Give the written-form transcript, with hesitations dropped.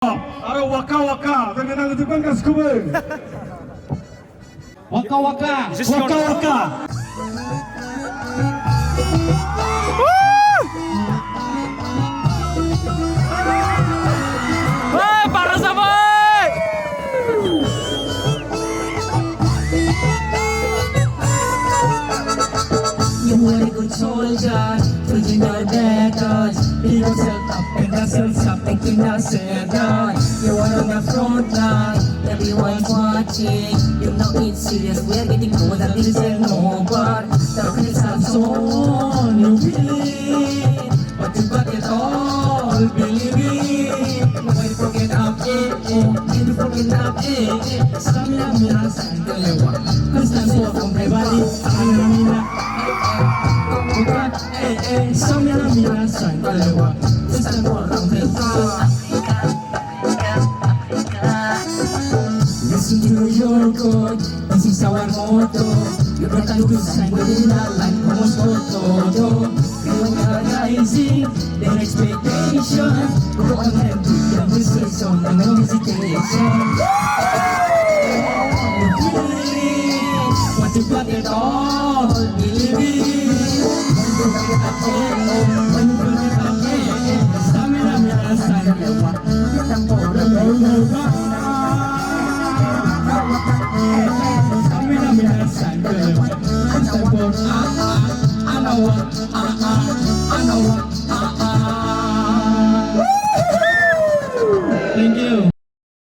Ada waka-waka, terkenal itu kan kaskuber. Waka-waka, waka-waka. Para sabay! You were a good soldier, taking your battles. Be yourself up and yourself up, taking yourself down. You are on the front line, everyone's watching. You know it's serious, we're getting closer, this is no bar. Darkness has on, you win. But you got it all, believe it. Nobody forget up, hindi forget up, Stamina minasan kalewa. Constant war from everybody, stamina mina. Stamina minasan kalewa. Constant war from everybody. Listen to your God, this is our motto. You brought a good sign within our life, almost todo. You are rising, their expectation. Go on and do your decision, and no hesitation.